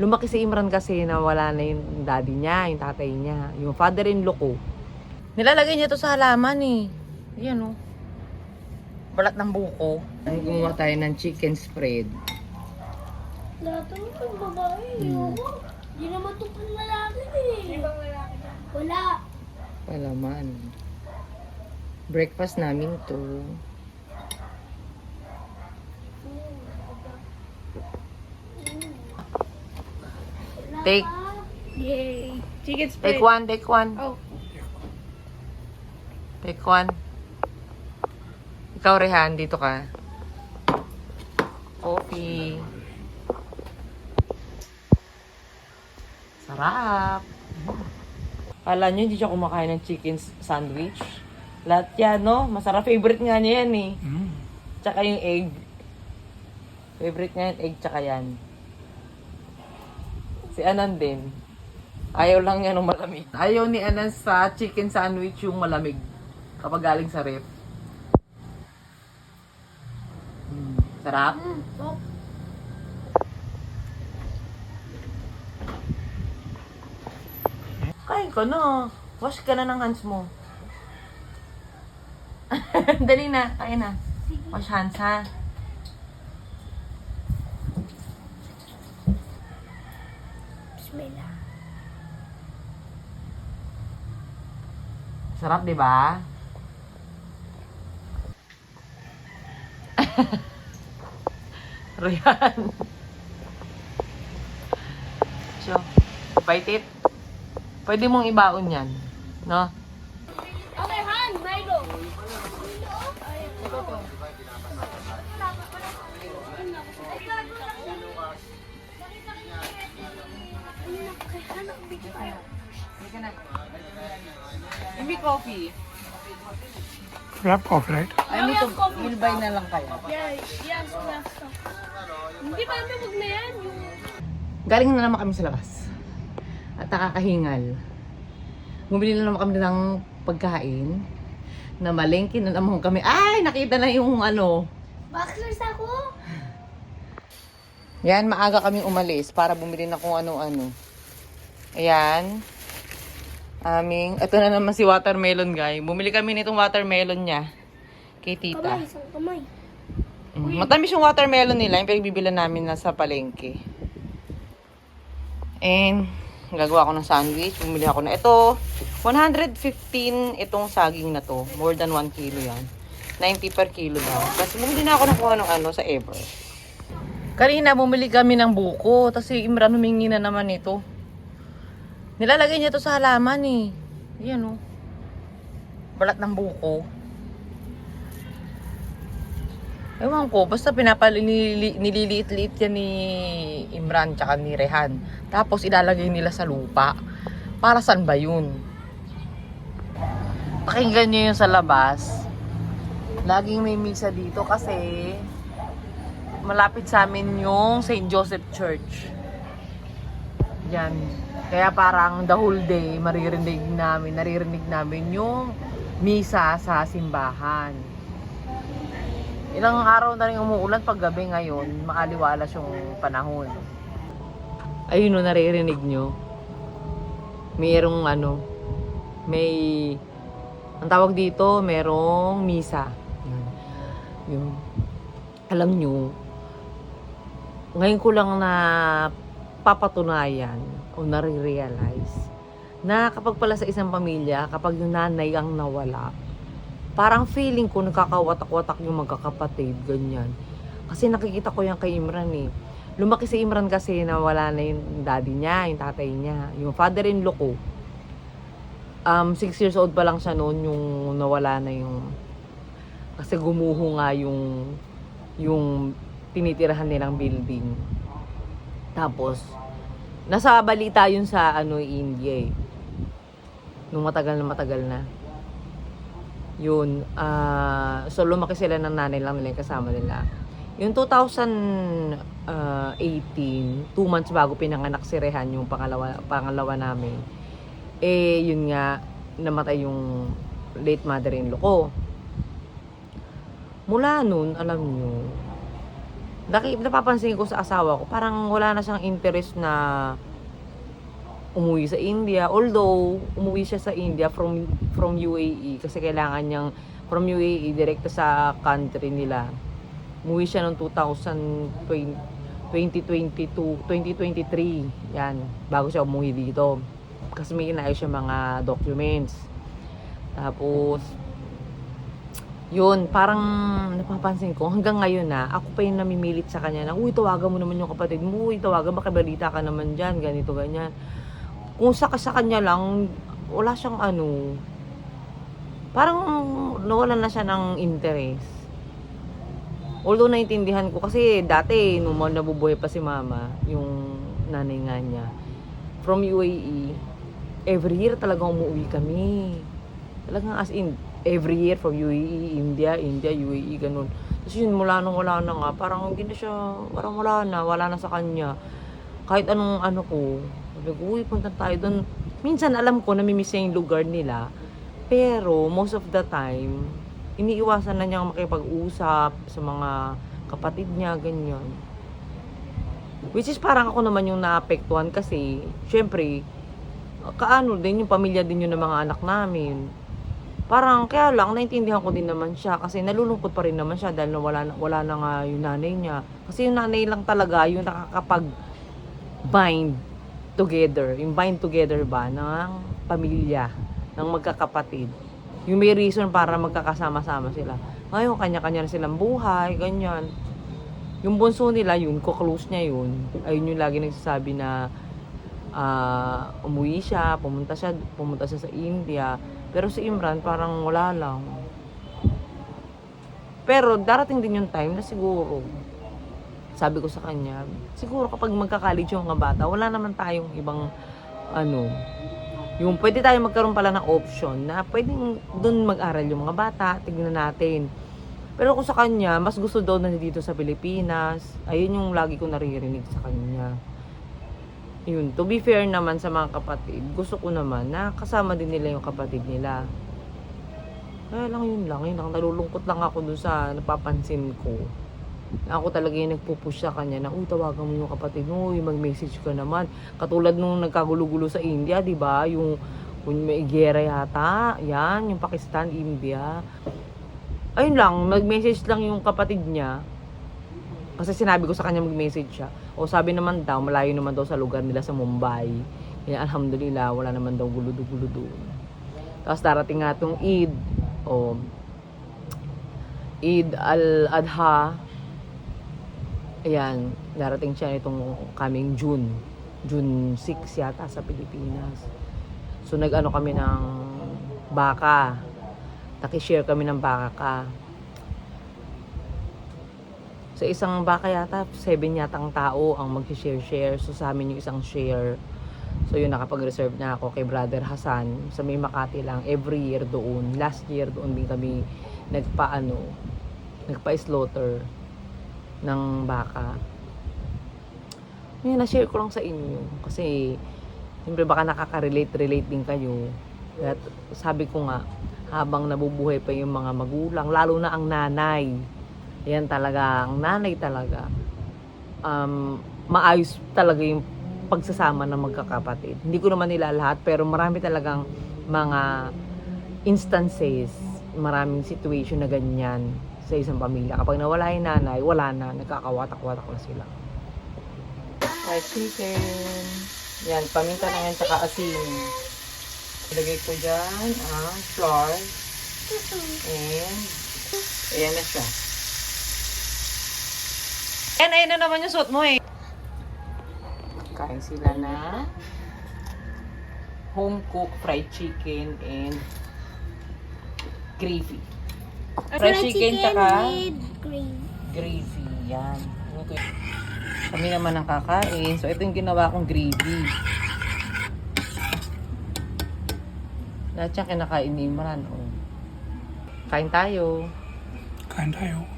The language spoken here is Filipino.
Lumaki si Imran kasi na wala na yung daddy niya, yung tatay niya. Yung father-in-law ko. Nilalagay niya to sa halaman eh. Yan oh. Balat ng buko. Gumawa tayo ng chicken spread. Lahat naman pang babae. Hindi naman ito pang lalaki eh. Ibang lalaki na? Wala. Palaman. Breakfast namin to. Take. Yay. Chicken spread. Take one, take one. Oh. Take one. Ikaw, Rehan, dito ka. Coffee. Sarap. Kala nyo, hindi siya kumakain ng chicken sandwich. Lahat yan, no? Masarap. Favorite nga niya yan, eh. Tsaka yung egg. Favorite nga yung egg, tsaka yan. Si Anan din. Ayaw lang niya ng malamig. Ayaw ni Anan sa chicken sandwich yung malamig. Kapag galing sa ref. Sarap. Oh. Kain ka na. Wash ka na ng hands mo. Dali na. Kain na. Wash hands, ha? Bismillah. Sarap, di ba? Riyan. So, bite it. Pwede mong ibaon yan. No? Okay, Han. Milo. Hindi coffee. You have coffee, right? I need to will buy na lang kayo. Yeah, yes, last stop. Hindi ba ano, wag na yan? Galing na naman kami sa labas. At nakakahingal. Bumili na naman kami ng pagkain. Na malengke na naman kami. Ay, nakita na yung ano. Bachelors ako. Yan, maaga kaming umalis para bumili na kung ano-ano. Ayan. Ito na naman si watermelon, guy. Bumili kami nitong watermelon niya. Kay tita. Kamay, isang kamay. Matamis yung watermelon nila. Yung pinagbibilan namin na sa palengke. And, gagawa ko ng sandwich. Bumili ako na ito. 115 itong saging na to. More than 1 kilo yan. 90 per kilo daw. Kasi bumili na ako ng kung ano sa Ever. Karina, bumili kami ng buko. Tapos si Imran humingi na naman ito. Nilalagay niya to sa halaman eh. Yan oh. Balat ng buko. Ewan ko, basta nililiit-liit yan ni Imran tsaka ni Rehan. Tapos ilalagay nila sa lupa. Para saan ba yun? Pakinggan nyo yung sa labas. Laging may misa dito kasi malapit sa amin yung St. Joseph Church. Yan. Kaya parang the whole day naririnig namin yung misa sa simbahan. Ilang araw na rin umuulan pag gabi ngayon, makaliwalas yung panahon. Ayun o, naririnig nyo. Mayroong ang tawag dito, merong misa. Yun. Alam nyo, ngayon ko lang na papatunayan o nare-realize na kapag pala sa isang pamilya, kapag yung nanay ang nawala, parang feeling ko nakakawatak-watak yung magkakapatid, ganyan. Kasi nakikita ko yan kay Imran eh. Lumaki si Imran kasi na wala na yung daddy niya, yung tatay niya. Yung father-in-law ko, 6 years old pa lang siya noon yung nawala na yung... Kasi gumuho nga yung tinitirahan nilang building. Tapos, nasa balita yun sa India eh. Nung matagal na. Yun, so lumaki sila ng nanay lang nila yung kasama nila. Yung 2018, 2 months bago pinanganak si Rehan, yung pangalawa namin, eh yun nga, namatay yung late mother-in-law ko. Mula nun, alam nyo, napapansin ko sa asawa ko, parang wala na siyang interest na umuwi sa India. Although, umuwi siya sa India from UAE kasi kailangan niyang from UAE direkta sa country nila. Umuwi siya noong 2023. Yan, bago siya umuwi dito. Kasi may inaayos siya mga documents. Tapos, yun, parang napapansin ko, hanggang ngayon ako pa yung namimilit sa kanya na, uy, tawagan mo naman yung kapatid mo, uy, tawagan, baka balita ka naman dyan, ganito, ganyan. Kung sa kanya lang, wala siyang parang nawalan na siya ng interest. Although naintindihan ko, kasi dati, nung nabubuhay pa si mama, yung nanay nga niya, from UAE, every year talagang umuwi kami. Talagang as in, every year from UAE, India, UAE, ganun. Tapos yun, wala na nga, parang hindi na siya, parang wala na sa kanya. Kahit anong ko, sabi ko, uy, punta tayo doon. Minsan alam ko, namimiss niya yung lugar nila, pero most of the time, iniiwasan na niyang makipag-usap sa mga kapatid niya, ganyan. Which is parang ako naman yung naapektuhan kasi, syempre, din yung pamilya din yun ng mga anak namin. Parang kaya lang naintindihan ko din naman siya kasi nalulungkot pa rin naman siya dahil wala na nga yung nanay niya. Kasi yung nanay lang talaga yung nakakapag-bind together. Yung bind together ba ng pamilya, ng magkakapatid. Yung may reason para magkakasama-sama sila. Ngayon, kanya-kanya na silang buhay, ganyan. Yung bunso nila, yun, ko-close niya yun. Ayun yung lagi nagsasabi na umuwi siya, pumunta siya sa India. Pero si Imran, parang wala lang. Pero darating din yung time na siguro, sabi ko sa kanya, siguro kapag magka-college yung mga bata, wala naman tayong ibang yung pwede tayo magkaroon pala ng option na pwedeng dun mag-aral yung mga bata, tignan natin. Pero kung sa kanya, mas gusto daw na dito sa Pilipinas, ayun yung lagi ko naririnig sa kanya. Yun, to be fair naman sa mga kapatid, gusto ko naman na kasama din nila yung kapatid nila. Kaya lang yun lang, nalulungkot lang ako dun sa napapansin ko. Ako talaga yung nagpupush sa kanya na, uy, tawagan mo yung kapatid mo, mag-message ka naman. Katulad nung nagkagulo-gulo sa India, di ba? Yung may gera yata, yan, yung Pakistan, India. Ayun lang, mag-message lang yung kapatid niya. Kasi sinabi ko sa kanya mag-message siya. O sabi naman daw, malayo naman daw sa lugar nila sa Mumbai. Kaya alhamdulillah, wala naman daw gulo-gulo doon. Tapos darating nga itong Eid. Eid al-Adha. Ayan, darating siya itong coming June 6 yata sa Pilipinas. So kami ng baka. Naki-share kami ng baka. Sa isang baka yata, 7 yatang tao ang mag-share. So sa amin yung isang share. So yun, nakapag-reserve na ako kay Brother Hassan sa may Makati lang. Every year doon. Last year doon din kami nagpa-slaughter ng baka. Yun, na-share ko lang sa inyo. Kasi, siyempre baka nakaka-relate din kayo. At sabi ko nga, habang nabubuhay pa yung mga magulang, lalo na ang nanay. Yan talaga, ang nanay talaga. Maayos talaga yung pagsasama ng magkakapatid. Hindi ko naman nila lahat, pero marami talagang mga instances, maraming situation na ganyan sa isang pamilya. Kapag nawala yung nanay, wala na, nagkakawatak-watak na sila. Fried chicken. Yan, paminta na yan, tsaka asin. Ilagay ko dyan ang flour. And, ayan na siya. Ayan na naman yung suot mo eh. Kain sila na home-cooked fried chicken and gravy. Fried chicken tsaka gravy. Yan. Kami naman ang kakain. So, ito yung ginawa kong gravy. Lahat siyang kinakain ni Imran. Kain tayo. Kain tayo.